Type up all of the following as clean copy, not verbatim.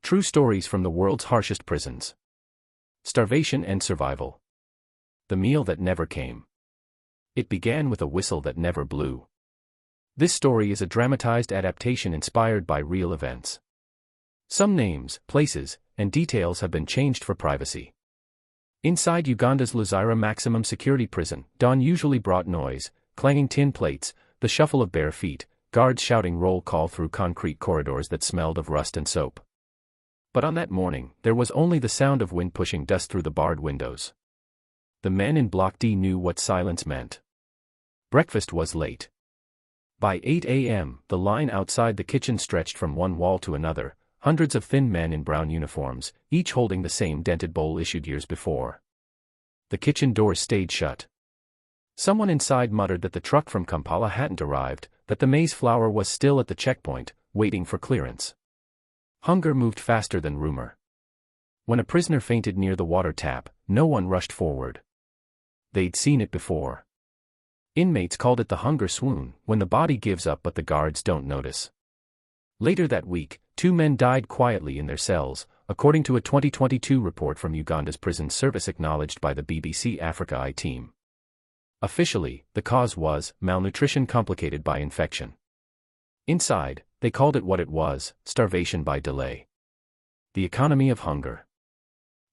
True stories from the world's harshest prisons. Starvation and survival. The meal that never came. It began with a whistle that never blew. This story is a dramatized adaptation inspired by real events. Some names, places, and details have been changed for privacy. Inside Uganda's Luzira maximum security prison, dawn usually brought noise, clanging tin plates, the shuffle of bare feet, guards shouting roll call through concrete corridors that smelled of rust and soap. But on that morning, there was only the sound of wind pushing dust through the barred windows. The men in Block D knew what silence meant. Breakfast was late. By 8 a.m., the line outside the kitchen stretched from one wall to another, hundreds of thin men in brown uniforms, each holding the same dented bowl issued years before. The kitchen doors stayed shut. Someone inside muttered that the truck from Kampala hadn't arrived, that the maize flour was still at the checkpoint, waiting for clearance. Hunger moved faster than rumor. When a prisoner fainted near the water tap, no one rushed forward. They'd seen it before. Inmates called it the hunger swoon, when the body gives up but the guards don't notice. Later that week, 2 men died quietly in their cells, according to a 2022 report from Uganda's prison service acknowledged by the BBC Africa Eye team. Officially, the cause was malnutrition complicated by infection. Inside, they called it what it was: starvation by delay. The economy of hunger.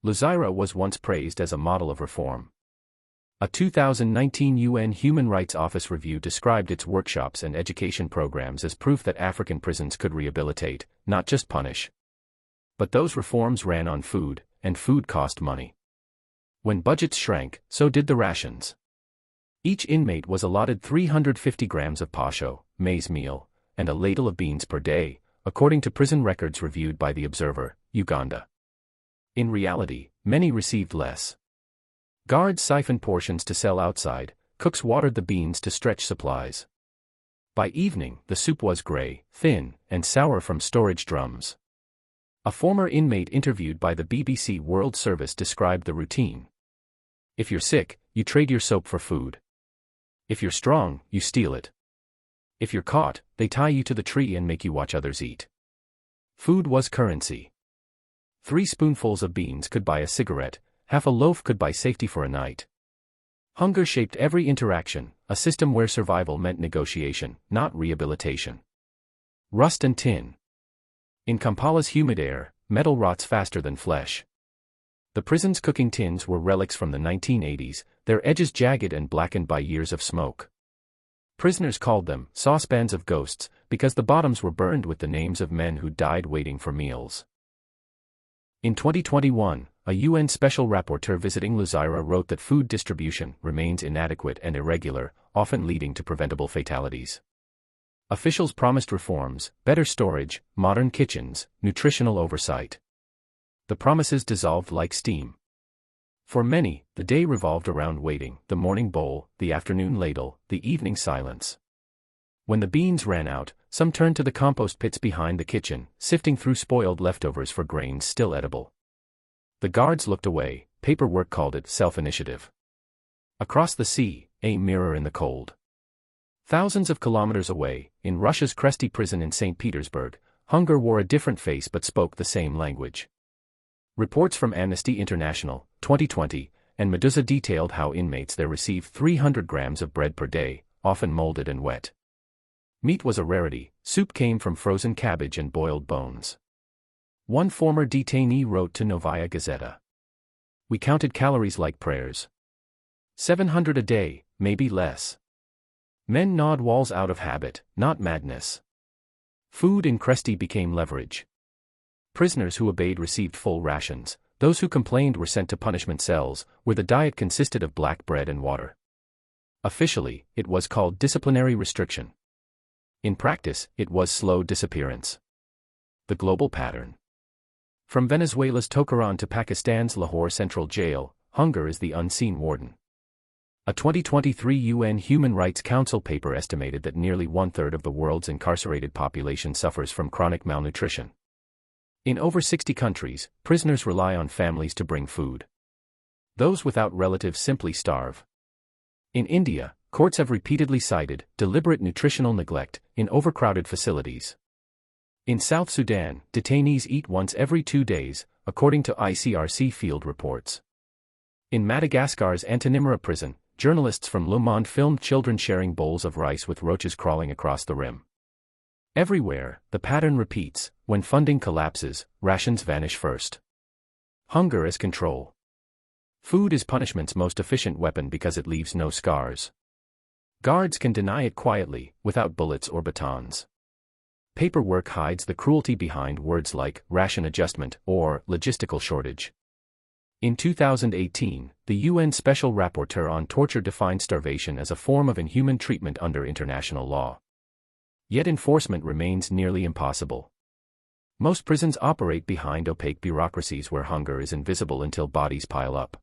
Luzira was once praised as a model of reform. A 2019 UN Human Rights Office review described its workshops and education programs as proof that African prisons could rehabilitate, not just punish. But those reforms ran on food, and food cost money. When budgets shrank, so did the rations. Each inmate was allotted 350 grams of posho, maize meal, and a ladle of beans per day, according to prison records reviewed by The Observer, Uganda. In reality, many received less. Guards siphoned portions to sell outside, cooks watered the beans to stretch supplies. By evening, the soup was gray, thin, and sour from storage drums. A former inmate interviewed by the BBC World Service described the routine. If you're sick, you trade your soap for food. If you're strong, you steal it. If you're caught, they tie you to the tree and make you watch others eat. Food was currency. 3 spoonfuls of beans could buy a cigarette, half a loaf could buy safety for a night. Hunger shaped every interaction, a system where survival meant negotiation, not rehabilitation. Rust and tin. In Kampala's humid air, metal rots faster than flesh. The prison's cooking tins were relics from the 1980s, their edges jagged and blackened by years of smoke. Prisoners called them saucepans of ghosts because the bottoms were burned with the names of men who died waiting for meals. In 2021, a UN special rapporteur visiting Luzira wrote that food distribution remains inadequate and irregular, often leading to preventable fatalities. Officials promised reforms, better storage, modern kitchens, nutritional oversight. The promises dissolved like steam. For many, the day revolved around waiting: the morning bowl, the afternoon ladle, the evening silence. When the beans ran out, some turned to the compost pits behind the kitchen, sifting through spoiled leftovers for grains still edible. The guards looked away. Paperwork called it self-initiative. Across the sea, a mirror in the cold. Thousands of kilometers away, in Russia's Kresty prison in St. Petersburg, hunger wore a different face but spoke the same language. Reports from Amnesty International, 2020, and Medusa detailed how inmates there received 300 grams of bread per day, often molded and wet. Meat was a rarity. Soup came from frozen cabbage and boiled bones. One former detainee wrote to Novaya Gazeta. "We counted calories like prayers. 700 a day, maybe less." Men gnawed walls out of habit, not madness. Food in Kresty became leverage. Prisoners who obeyed received full rations. Those who complained were sent to punishment cells, where the diet consisted of black bread and water. Officially, it was called disciplinary restriction. In practice, it was slow disappearance. The global pattern. From Venezuela's Tocorón to Pakistan's Lahore Central Jail, hunger is the unseen warden. A 2023 UN Human Rights Council paper estimated that nearly 1/3 of the world's incarcerated population suffers from chronic malnutrition. In over 60 countries, prisoners rely on families to bring food. Those without relatives simply starve. In India, courts have repeatedly cited deliberate nutritional neglect in overcrowded facilities. In South Sudan, detainees eat once every 2 days, according to ICRC field reports. In Madagascar's Antanimera prison, journalists from Le Monde filmed children sharing bowls of rice with roaches crawling across the rim. Everywhere, the pattern repeats: when funding collapses, rations vanish first. Hunger as control. Food is punishment's most efficient weapon because it leaves no scars. Guards can deny it quietly, without bullets or batons. Paperwork hides the cruelty behind words like ration adjustment or logistical shortage. In 2018, the UN Special Rapporteur on Torture defined starvation as a form of inhuman treatment under international law. Yet enforcement remains nearly impossible. Most prisons operate behind opaque bureaucracies where hunger is invisible until bodies pile up.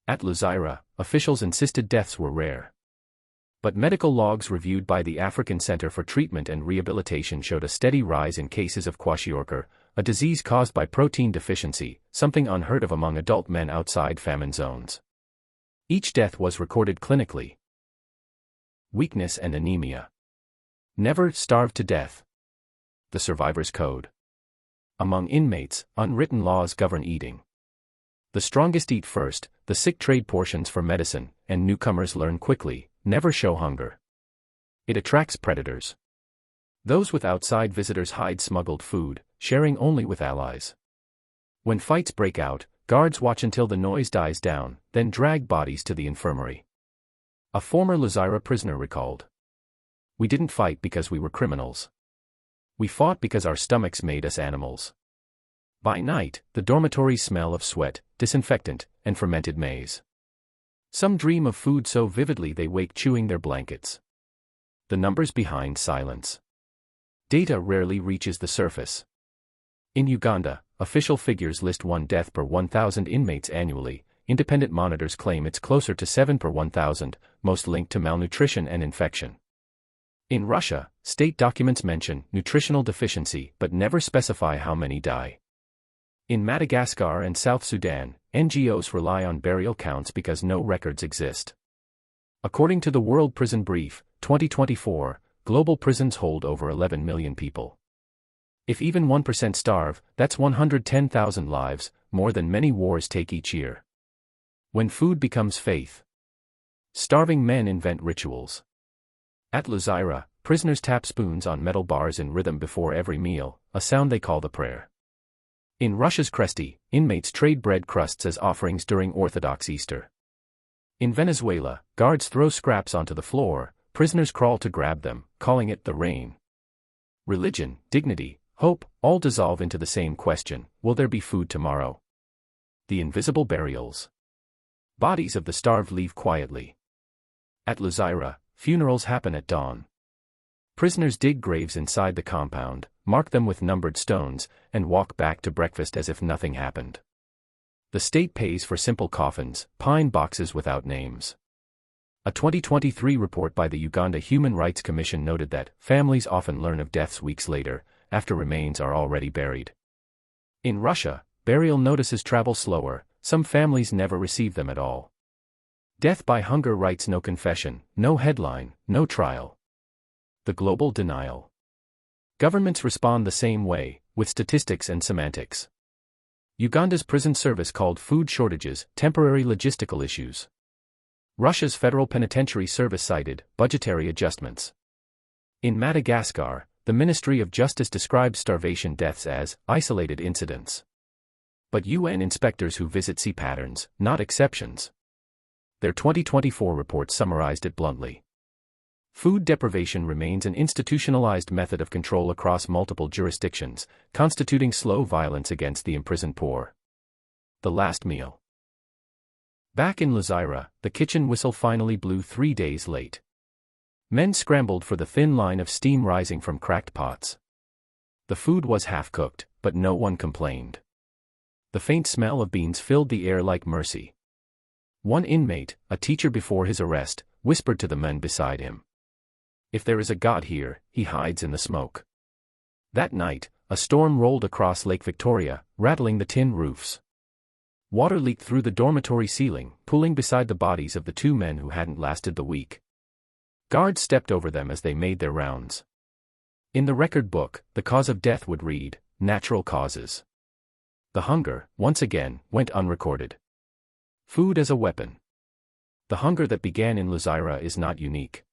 At Luzira, officials insisted deaths were rare. But medical logs reviewed by the African Center for Treatment and Rehabilitation showed a steady rise in cases of kwashiorkor, a disease caused by protein deficiency, something unheard of among adult men outside famine zones. Each death was recorded clinically. Weakness and anemia. Never starve to death. The Survivor's Code. Among inmates, unwritten laws govern eating. The strongest eat first, the sick trade portions for medicine, and newcomers learn quickly: never show hunger. It attracts predators. Those with outside visitors hide smuggled food, sharing only with allies. When fights break out, guards watch until the noise dies down, then drag bodies to the infirmary. A former Luzira prisoner recalled, "We didn't fight because we were criminals. We fought because our stomachs made us animals." By night, the dormitories smell of sweat, disinfectant, and fermented maize. Some dream of food so vividly they wake chewing their blankets. The numbers behind silence. Data rarely reaches the surface. In Uganda, official figures list 1 death per 1,000 inmates annually. Independent monitors claim it's closer to 7 per 1,000, most linked to malnutrition and infection. In Russia, state documents mention nutritional deficiency but never specify how many die. In Madagascar and South Sudan, NGOs rely on burial counts because no records exist. According to the World Prison Brief, 2024, global prisons hold over 11 million people. If even 1% starve, that's 110,000 lives, more than many wars take each year. When food becomes faith. Starving men invent rituals. At Luzira, prisoners tap spoons on metal bars in rhythm before every meal, a sound they call the prayer. In Russia's Kresty, inmates trade bread crusts as offerings during Orthodox Easter. In Venezuela, guards throw scraps onto the floor, prisoners crawl to grab them, calling it the rain. Religion, dignity, hope, all dissolve into the same question: will there be food tomorrow? The invisible burials. Bodies of the starved leave quietly. At Luzira, funerals happen at dawn. Prisoners dig graves inside the compound, mark them with numbered stones, and walk back to breakfast as if nothing happened. The state pays for simple coffins, pine boxes without names. A 2023 report by the Uganda Human Rights Commission noted that families often learn of deaths weeks later, after remains are already buried. In Russia, burial notices travel slower, some families never receive them at all. Death by hunger writes no confession, no headline, no trial. The global denial. Governments respond the same way, with statistics and semantics. Uganda's prison service called food shortages temporary logistical issues. Russia's Federal Penitentiary Service cited budgetary adjustments. In Madagascar, the Ministry of Justice described starvation deaths as isolated incidents. But UN inspectors who visit see patterns, not exceptions. Their 2024 report summarized it bluntly. Food deprivation remains an institutionalized method of control across multiple jurisdictions, constituting slow violence against the imprisoned poor. The last meal. Back in Luzira, the kitchen whistle finally blew 3 days late. Men scrambled for the thin line of steam rising from cracked pots. The food was half-cooked, but no one complained. The faint smell of beans filled the air like mercy. One inmate, a teacher before his arrest, whispered to the men beside him, "If there is a God here, he hides in the smoke." That night, a storm rolled across Lake Victoria, rattling the tin roofs. Water leaked through the dormitory ceiling, pooling beside the bodies of the 2 men who hadn't lasted the week. Guards stepped over them as they made their rounds. In the record book, the cause of death would read, natural causes. The hunger, once again, went unrecorded. Food as a weapon. The hunger that began in Luzira is not unique.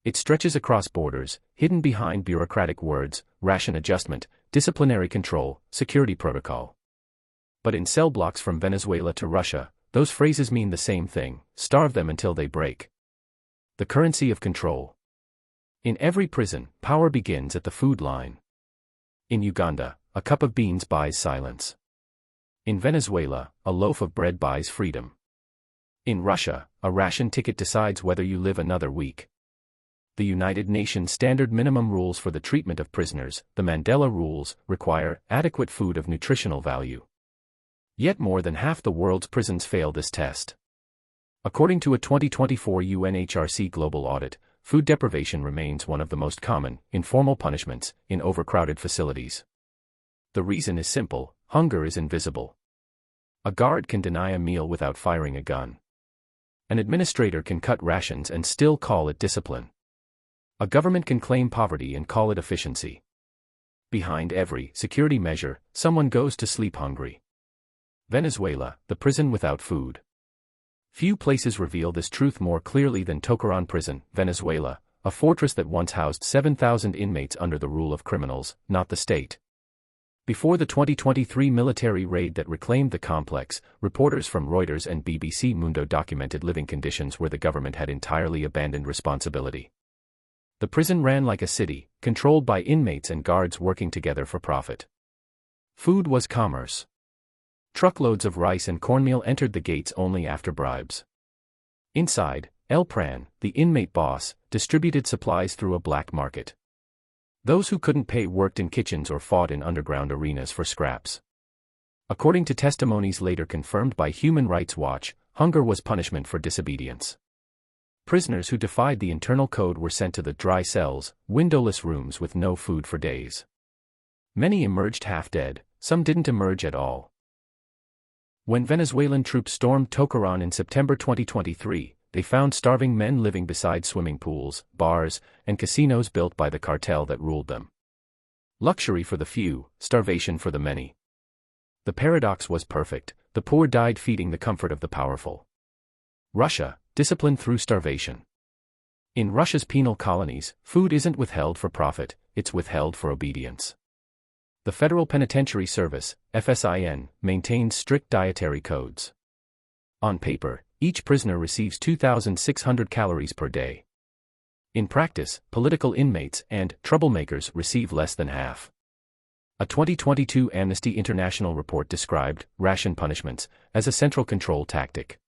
It stretches across borders, hidden behind bureaucratic words, ration adjustment, disciplinary control, security protocol. But in cell blocks from Venezuela to Russia, those phrases mean the same thing: starve them until they break. The currency of control. In every prison, power begins at the food line. In Uganda, a cup of beans buys silence. In Venezuela, a loaf of bread buys freedom. In Russia, a ration ticket decides whether you live another week. The United Nations Standard Minimum Rules for the Treatment of Prisoners, the Mandela Rules, require adequate food of nutritional value. Yet more than half the world's prisons fail this test. According to a 2024 UNHRC global audit, food deprivation remains one of the most common, informal punishments in overcrowded facilities. The reason is simple: hunger is invisible. A guard can deny a meal without firing a gun. An administrator can cut rations and still call it discipline. A government can claim poverty and call it efficiency. Behind every security measure, someone goes to sleep hungry. Venezuela, the prison without food. Few places reveal this truth more clearly than Tocorón prison, Venezuela, a fortress that once housed 7,000 inmates under the rule of criminals, not the state. Before the 2023 military raid that reclaimed the complex, reporters from Reuters and BBC Mundo documented living conditions where the government had entirely abandoned responsibility. The prison ran like a city, controlled by inmates and guards working together for profit. Food was commerce. Truckloads of rice and cornmeal entered the gates only after bribes. Inside, El Pran, the inmate boss, distributed supplies through a black market. Those who couldn't pay worked in kitchens or fought in underground arenas for scraps. According to testimonies later confirmed by Human Rights Watch, hunger was punishment for disobedience. Prisoners who defied the internal code were sent to the dry cells, windowless rooms with no food for days. Many emerged half dead, some didn't emerge at all. When Venezuelan troops stormed Tocorón in September 2023, they found starving men living beside swimming pools, bars, and casinos built by the cartel that ruled them. Luxury for the few, starvation for the many. The paradox was perfect: the poor died feeding the comfort of the powerful. Russia, discipline through starvation. In Russia's penal colonies, food isn't withheld for profit, it's withheld for obedience. The Federal Penitentiary Service, FSIN, maintains strict dietary codes. On paper, each prisoner receives 2,600 calories per day. In practice, political inmates and troublemakers receive less than half. A 2022 Amnesty International report described ration punishments as a central control tactic.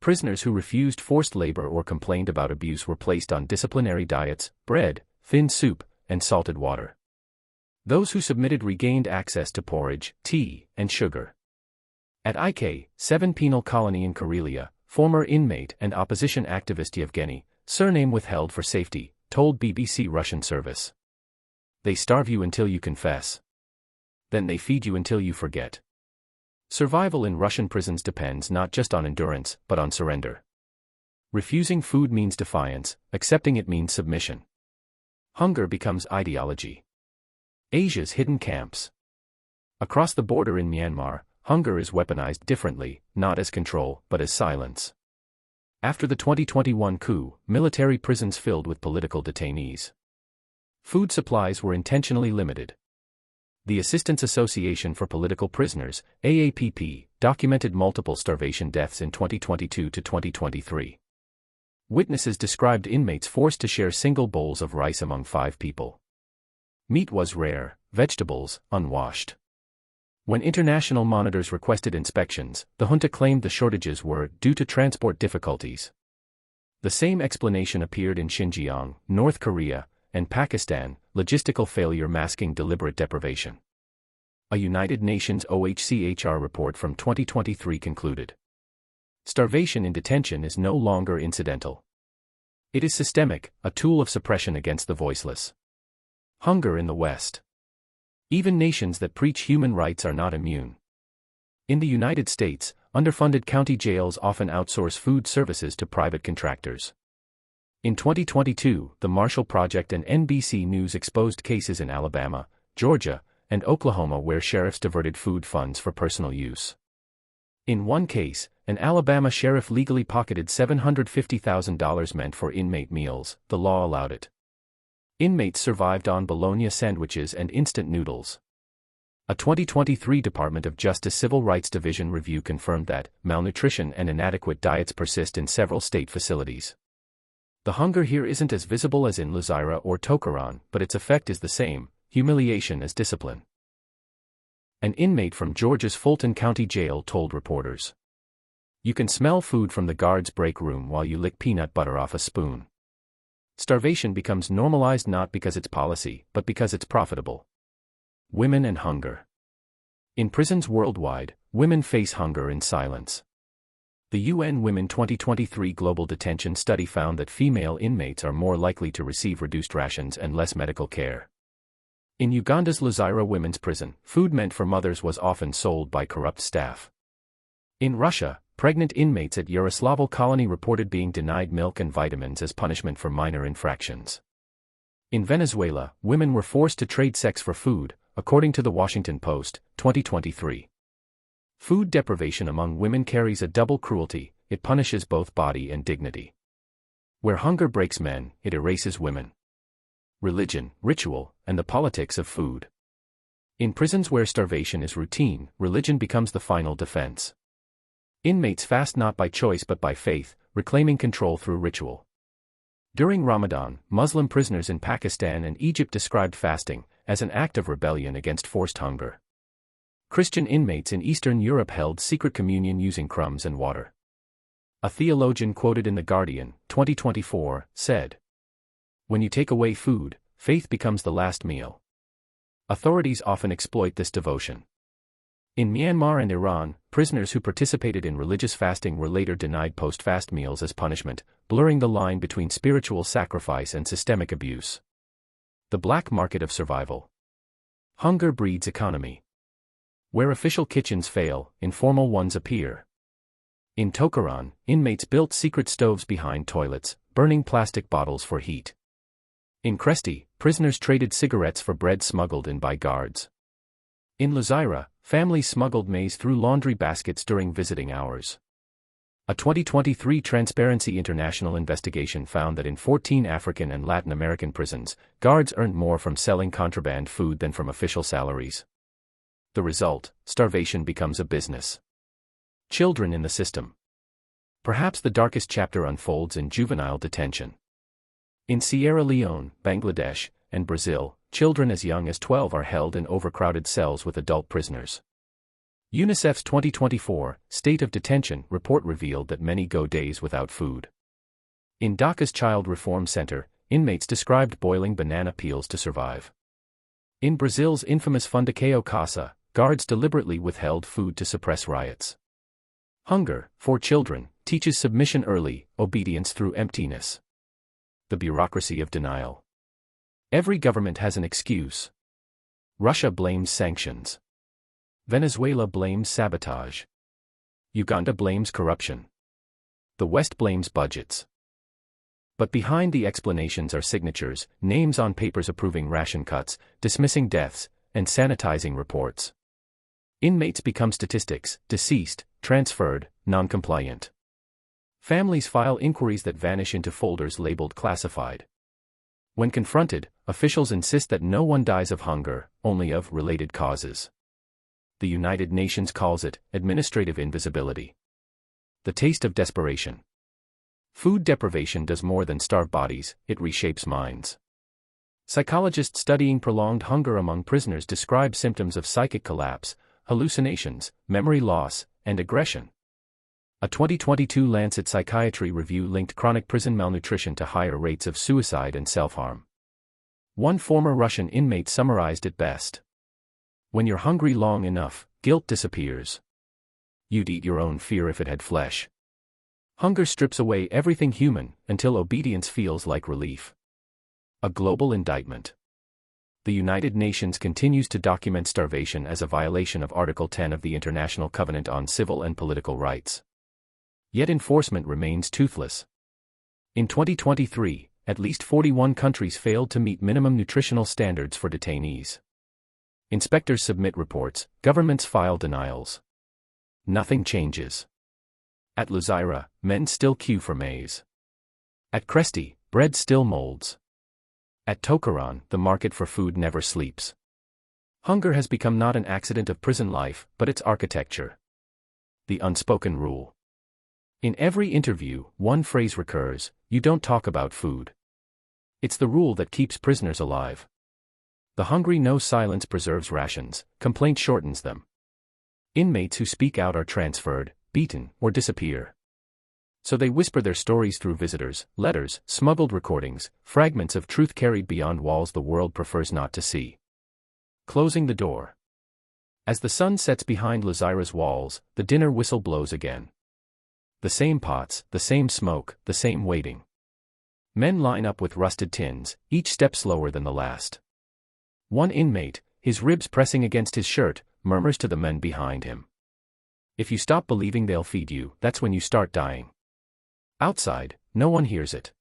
Prisoners who refused forced labor or complained about abuse were placed on disciplinary diets: bread, thin soup, and salted water. Those who submitted regained access to porridge, tea, and sugar. At IK-7 penal colony in Karelia, former inmate and opposition activist Yevgeny, surname withheld for safety, told BBC Russian service. They starve you until you confess. Then they feed you until you forget. Survival in Russian prisons depends not just on endurance, but on surrender. Refusing food means defiance, accepting it means submission. Hunger becomes ideology. Asia's hidden camps. Across the border in Myanmar, hunger is weaponized differently, not as control, but as silence. After the 2021 coup, military prisons filled with political detainees. Food supplies were intentionally limited. The Assistance Association for Political Prisoners, AAPP, documented multiple starvation deaths in 2022 to 2023. Witnesses described inmates forced to share single bowls of rice among 5 people. Meat was rare, vegetables, unwashed. When international monitors requested inspections, the junta claimed the shortages were due to transport difficulties. The same explanation appeared in Xinjiang, North Korea, and Pakistan: logistical failure masking deliberate deprivation. A United Nations OHCHR report from 2023 concluded: starvation in detention is no longer incidental. It is systemic, a tool of suppression against the voiceless. Hunger in the West. Even nations that preach human rights are not immune. In the United States, underfunded county jails often outsource food services to private contractors. In 2022, the Marshall Project and NBC News exposed cases in Alabama, Georgia, and Oklahoma where sheriffs diverted food funds for personal use. In one case, an Alabama sheriff legally pocketed $750,000 meant for inmate meals. The law allowed it. Inmates survived on bologna sandwiches and instant noodles. A 2023 Department of Justice Civil Rights Division review confirmed that malnutrition and inadequate diets persist in several state facilities. The hunger here isn't as visible as in Luzira or Tocorón, but its effect is the same: humiliation as discipline. An inmate from Georgia's Fulton County Jail told reporters, "You can smell food from the guard's break room while you lick peanut butter off a spoon." Starvation becomes normalized not because it's policy, but because it's profitable. Women and hunger. In prisons worldwide, women face hunger in silence. The UN Women 2023 Global Detention Study found that female inmates are more likely to receive reduced rations and less medical care. In Uganda's Luzira women's prison, food meant for mothers was often sold by corrupt staff. In Russia, pregnant inmates at Yaroslavl colony reported being denied milk and vitamins as punishment for minor infractions. In Venezuela, women were forced to trade sex for food, according to the Washington Post, 2023. Food deprivation among women carries a double cruelty: it punishes both body and dignity. Where hunger breaks men, it erases women. Religion, ritual, and the politics of food. In prisons where starvation is routine, religion becomes the final defense. Inmates fast not by choice but by faith, reclaiming control through ritual. During Ramadan, Muslim prisoners in Pakistan and Egypt described fasting as an act of rebellion against forced hunger. Christian inmates in Eastern Europe held secret communion using crumbs and water. A theologian quoted in The Guardian, 2024, said, "When you take away food, faith becomes the last meal." Authorities often exploit this devotion. In Myanmar and Iran, prisoners who participated in religious fasting were later denied post-fast meals as punishment, blurring the line between spiritual sacrifice and systemic abuse. The black market of survival. Hunger breeds economy. Where official kitchens fail, informal ones appear. In Tocorón, inmates built secret stoves behind toilets, burning plastic bottles for heat. In Kresty, prisoners traded cigarettes for bread smuggled in by guards. In Luzira, families smuggled maize through laundry baskets during visiting hours. A 2023 Transparency International investigation found that in 14 African and Latin American prisons, guards earned more from selling contraband food than from official salaries. The result: starvation becomes a business. Children in the system. Perhaps the darkest chapter unfolds in juvenile detention. In Sierra Leone, Bangladesh, and Brazil, children as young as 12 are held in overcrowded cells with adult prisoners. UNICEF's 2024 State of Detention report revealed that many go days without food. In Dhaka's Child Reform Center, inmates described boiling banana peels to survive. In Brazil's infamous Fundação Casa, guards deliberately withheld food to suppress riots. Hunger, for children, teaches submission early, obedience through emptiness. The bureaucracy of denial. Every government has an excuse. Russia blames sanctions. Venezuela blames sabotage. Uganda blames corruption. The West blames budgets. But behind the explanations are signatures, names on papers approving ration cuts, dismissing deaths, and sanitizing reports. Inmates become statistics: deceased, transferred, non-compliant. Families file inquiries that vanish into folders labeled classified. When confronted, officials insist that no one dies of hunger, only of related causes. The United Nations calls it administrative invisibility. The taste of desperation. Food deprivation does more than starve bodies, it reshapes minds. Psychologists studying prolonged hunger among prisoners describe symptoms of psychic collapse, hallucinations, memory loss, and aggression. A 2022 Lancet Psychiatry review linked chronic prison malnutrition to higher rates of suicide and self-harm. One former Russian inmate summarized it best: "When you're hungry long enough, guilt disappears. You'd eat your own fear if it had flesh." Hunger strips away everything human, until obedience feels like relief. A global indictment. The United Nations continues to document starvation as a violation of Article 10 of the International Covenant on Civil and Political Rights. Yet enforcement remains toothless. In 2023, at least 41 countries failed to meet minimum nutritional standards for detainees. Inspectors submit reports, governments file denials. Nothing changes. At Luzira, men still queue for maize. At Kresty, bread still molds. At Tocorón, the market for food never sleeps. Hunger has become not an accident of prison life, but its architecture. The unspoken rule. In every interview, one phrase recurs: you don't talk about food. It's the rule that keeps prisoners alive. The hungry know silence preserves rations, complaint shortens them. Inmates who speak out are transferred, beaten, or disappear. So they whisper their stories through visitors, letters, smuggled recordings, fragments of truth carried beyond walls the world prefers not to see. Closing the door. As the sun sets behind Luzira's walls, the dinner whistle blows again. The same pots, the same smoke, the same waiting. Men line up with rusted tins, each step slower than the last. One inmate, his ribs pressing against his shirt, murmurs to the men behind him. If you stop believing they'll feed you, that's when you start dying. Outside, no one hears it.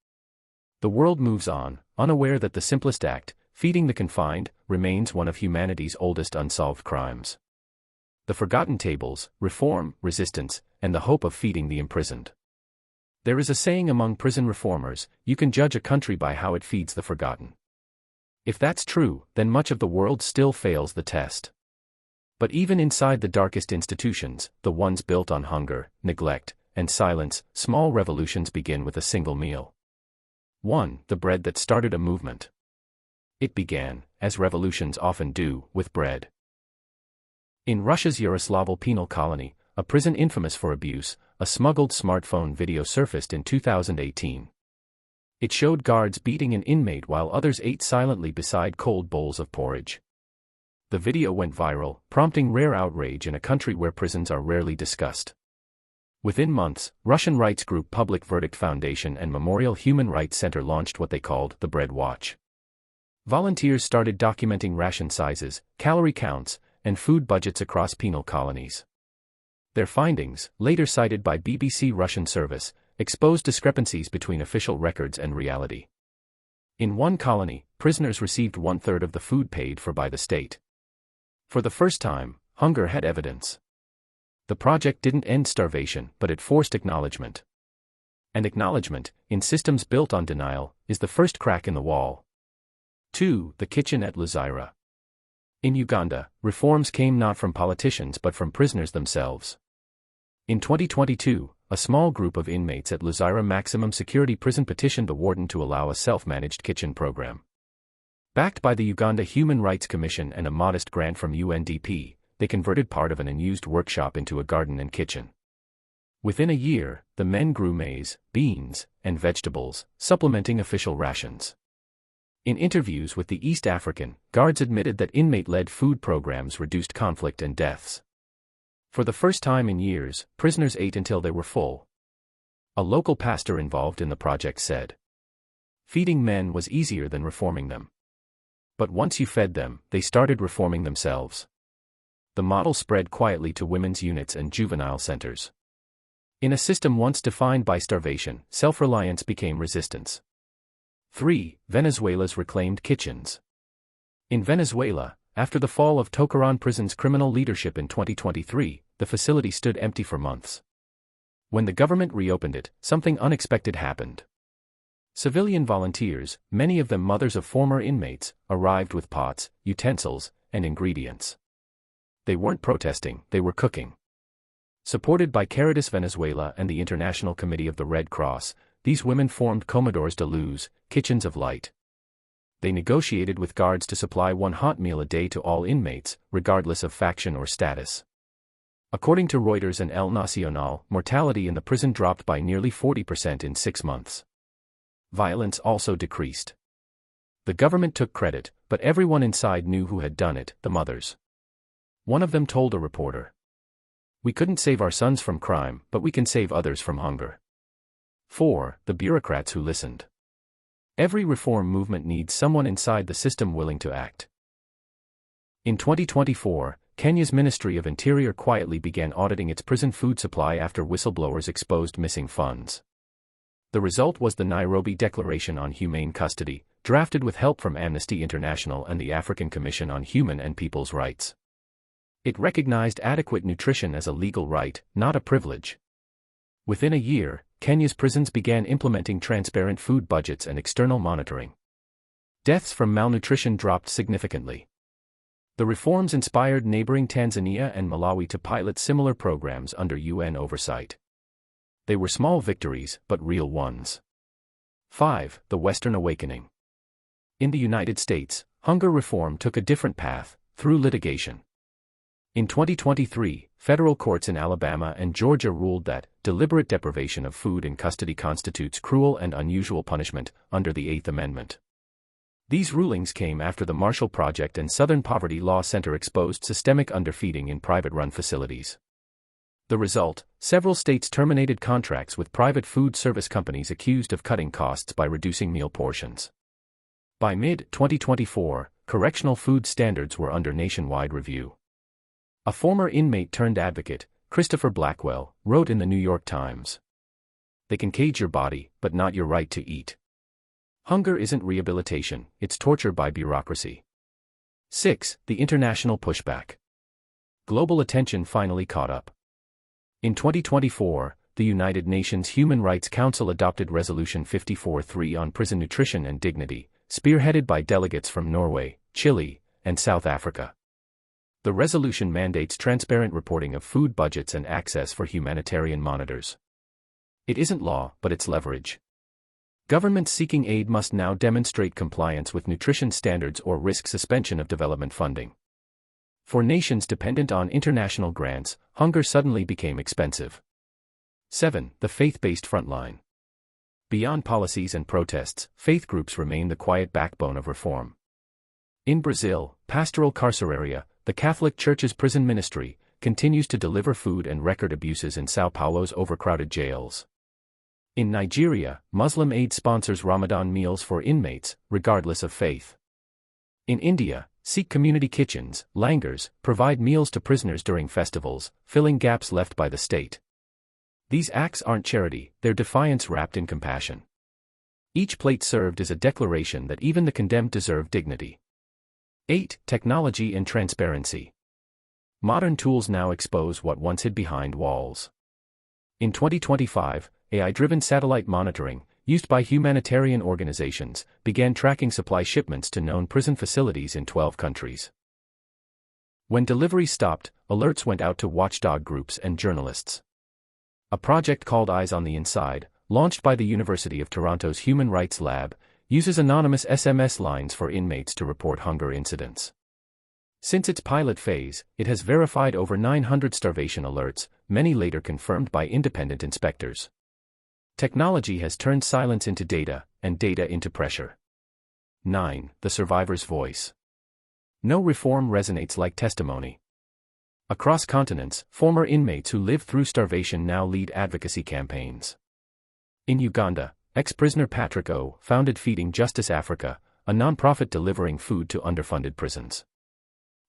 The world moves on, unaware that the simplest act, feeding the confined, remains one of humanity's oldest unsolved crimes. The forgotten tables, reform, resistance, and the hope of feeding the imprisoned. There is a saying among prison reformers: you can judge a country by how it feeds the forgotten. If that's true, then much of the world still fails the test. But even inside the darkest institutions, the ones built on hunger, neglect, and silence, small revolutions begin with a single meal. 1. The bread that started a movement. It began, as revolutions often do, with bread. In Russia's Yaroslavl penal colony, a prison infamous for abuse, a smuggled smartphone video surfaced in 2018. It showed guards beating an inmate while others ate silently beside cold bowls of porridge. The video went viral, prompting rare outrage in a country where prisons are rarely discussed. Within months, Russian rights group Public Verdict Foundation and Memorial Human Rights Center launched what they called the Bread Watch. Volunteers started documenting ration sizes, calorie counts, and food budgets across penal colonies. Their findings, later cited by BBC Russian service, exposed discrepancies between official records and reality. In one colony, prisoners received 1/3 of the food paid for by the state. For the first time, hunger had evidence. The project didn't end starvation, but it forced acknowledgement. And acknowledgement, in systems built on denial, is the first crack in the wall. 2. The kitchen at Luzira. In Uganda, reforms came not from politicians but from prisoners themselves. In 2022, a small group of inmates at Luzira Maximum Security Prison petitioned the warden to allow a self-managed kitchen program. Backed by the Uganda Human Rights Commission and a modest grant from UNDP, they converted part of an unused workshop into a garden and kitchen. Within a year, the men grew maize, beans, and vegetables, supplementing official rations. In interviews with the East African, guards admitted that inmate-led food programs reduced conflict and deaths. For the first time in years, prisoners ate until they were full. A local pastor involved in the project said, "Feeding men was easier than reforming them. But once you fed them, they started reforming themselves." The model spread quietly to women's units and juvenile centers. In a system once defined by starvation, self-reliance became resistance. 3. Venezuela's reclaimed kitchens. In Venezuela, after the fall of Tocorón prison's criminal leadership in 2023, the facility stood empty for months. When the government reopened it, something unexpected happened. Civilian volunteers, many of them mothers of former inmates, arrived with pots, utensils, and ingredients. They weren't protesting, they were cooking. Supported by Caritas Venezuela and the International Committee of the Red Cross, these women formed Comedores de Luz, Kitchens of Light. They negotiated with guards to supply one hot meal a day to all inmates, regardless of faction or status. According to Reuters and El Nacional, mortality in the prison dropped by nearly 40% in 6 months. Violence also decreased. The government took credit, but everyone inside knew who had done it: the mothers. One of them told a reporter, "We couldn't save our sons from crime, but we can save others from hunger." 4. The bureaucrats who listened. Every reform movement needs someone inside the system willing to act. In 2024, Kenya's Ministry of Interior quietly began auditing its prison food supply after whistleblowers exposed missing funds. The result was the Nairobi Declaration on Humane Custody, drafted with help from Amnesty International and the African Commission on Human and People's Rights. It recognized adequate nutrition as a legal right, not a privilege. Within a year, Kenya's prisons began implementing transparent food budgets and external monitoring. Deaths from malnutrition dropped significantly. The reforms inspired neighboring Tanzania and Malawi to pilot similar programs under UN oversight. They were small victories, but real ones. 5. The Western Awakening. In the United States, hunger reform took a different path, through litigation. In 2023, federal courts in Alabama and Georgia ruled that deliberate deprivation of food in custody constitutes cruel and unusual punishment under the Eighth Amendment. These rulings came after the Marshall Project and Southern Poverty Law Center exposed systemic underfeeding in private-run facilities. The result: several states terminated contracts with private food service companies accused of cutting costs by reducing meal portions. By mid-2024, correctional food standards were under nationwide review. A former inmate turned advocate, Christopher Blackwell, wrote in the New York Times, "They can cage your body, but not your right to eat. Hunger isn't rehabilitation, it's torture by bureaucracy." 6. The international pushback. Global attention finally caught up. In 2024, the United Nations Human Rights Council adopted Resolution 54-3 on prison nutrition and dignity, spearheaded by delegates from Norway, Chile, and South Africa. The resolution mandates transparent reporting of food budgets and access for humanitarian monitors. It isn't law, but it's leverage. Governments seeking aid must now demonstrate compliance with nutrition standards or risk suspension of development funding. For nations dependent on international grants, hunger suddenly became expensive. 7. The faith-based frontline. Beyond policies and protests, faith groups remain the quiet backbone of reform. In Brazil, Pastoral Carceraria, the Catholic Church's prison ministry, continues to deliver food and record abuses in São Paulo's overcrowded jails. In Nigeria, Muslim Aid sponsors Ramadan meals for inmates, regardless of faith. In India, Sikh community kitchens, langars, provide meals to prisoners during festivals, filling gaps left by the state. These acts aren't charity, they're defiance wrapped in compassion. Each plate served is a declaration that even the condemned deserve dignity. 8. Technology and transparency. Modern tools now expose what once hid behind walls. In 2025, AI-driven satellite monitoring, used by humanitarian organizations, began tracking supply shipments to known prison facilities in 12 countries. When deliveries stopped, alerts went out to watchdog groups and journalists. A project called Eyes on the Inside, launched by the University of Toronto's Human Rights Lab, uses anonymous SMS lines for inmates to report hunger incidents. Since its pilot phase, it has verified over 900 starvation alerts, many later confirmed by independent inspectors. Technology has turned silence into data, and data into pressure. 9. The survivor's voice. No reform resonates like testimony. Across continents, former inmates who lived through starvation now lead advocacy campaigns. In Uganda, ex-prisoner Patrick O. founded Feeding Justice Africa, a non-profit delivering food to underfunded prisons.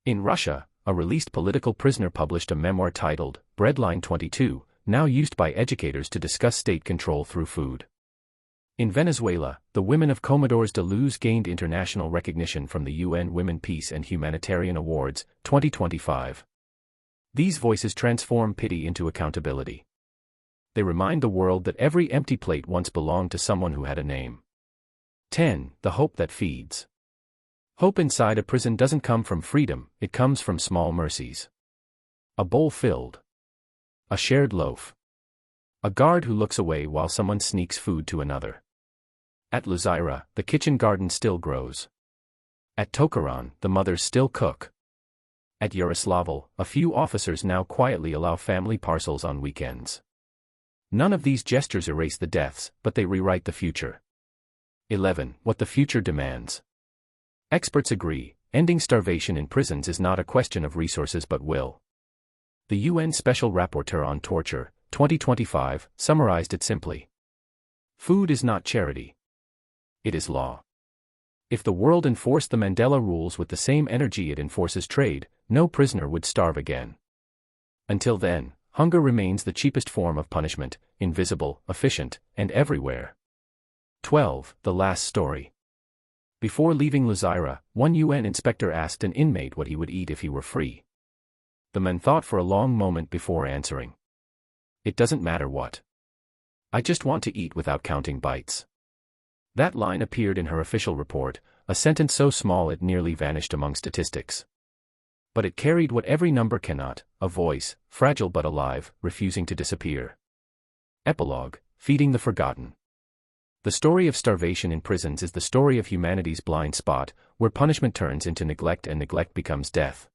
In Russia, a released political prisoner published a memoir titled Breadline 22, now used by educators to discuss state control through food. In Venezuela, the women of Comodores de Luz gained international recognition from the UN Women Peace and Humanitarian Awards, 2025. These voices transform pity into accountability. They remind the world that every empty plate once belonged to someone who had a name. 10. The hope that feeds. Hope inside a prison doesn't come from freedom, it comes from small mercies. A bowl filled. A shared loaf. A guard who looks away while someone sneaks food to another. At Luzira, the kitchen garden still grows. At Tocorón, the mothers still cook. At Yaroslavl, a few officers now quietly allow family parcels on weekends. None of these gestures erase the deaths, but they rewrite the future. 11. What the future demands. Experts agree, ending starvation in prisons is not a question of resources but will. The UN Special Rapporteur on Torture, 2025, summarized it simply. Food is not charity. It is law. If the world enforced the Mandela rules with the same energy it enforces trade, no prisoner would starve again. Until then, Hunger remains the cheapest form of punishment, invisible, efficient, and everywhere. 12. The last story. Before leaving Luzira, one UN inspector asked an inmate what he would eat if he were free. The man thought for a long moment before answering. It doesn't matter what. I just want to eat without counting bites. That line appeared in her official report, a sentence so small it nearly vanished among statistics. But it carried what every number cannot, a voice, fragile but alive, refusing to disappear. Epilogue: Feeding the Forgotten. The story of starvation in prisons is the story of humanity's blind spot, where punishment turns into neglect and neglect becomes death.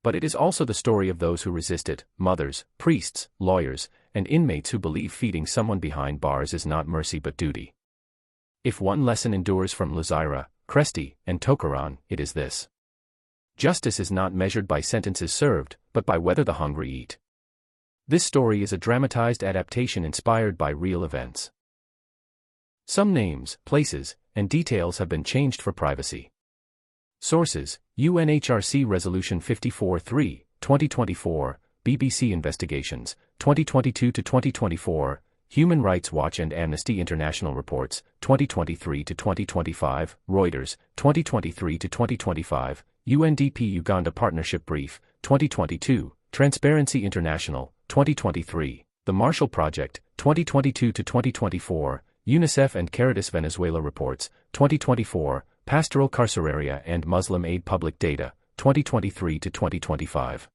But it is also the story of those who resist it, mothers, priests, lawyers, and inmates who believe feeding someone behind bars is not mercy but duty. If one lesson endures from Luzira, Kresty, and Tocorón, it is this. Justice is not measured by sentences served, but by whether the hungry eat. This story is a dramatized adaptation inspired by real events. Some names, places, and details have been changed for privacy. Sources: UNHRC Resolution 54-3, 2024, BBC Investigations, 2022-2024, Human Rights Watch and Amnesty International Reports, 2023-2025, Reuters, 2023-2025, UNDP Uganda Partnership Brief, 2022, Transparency International, 2023, The Marshall Project, 2022-2024, UNICEF and Caritas Venezuela Reports, 2024, Pastoral Carceraria and Muslim Aid Public Data, 2023-2025.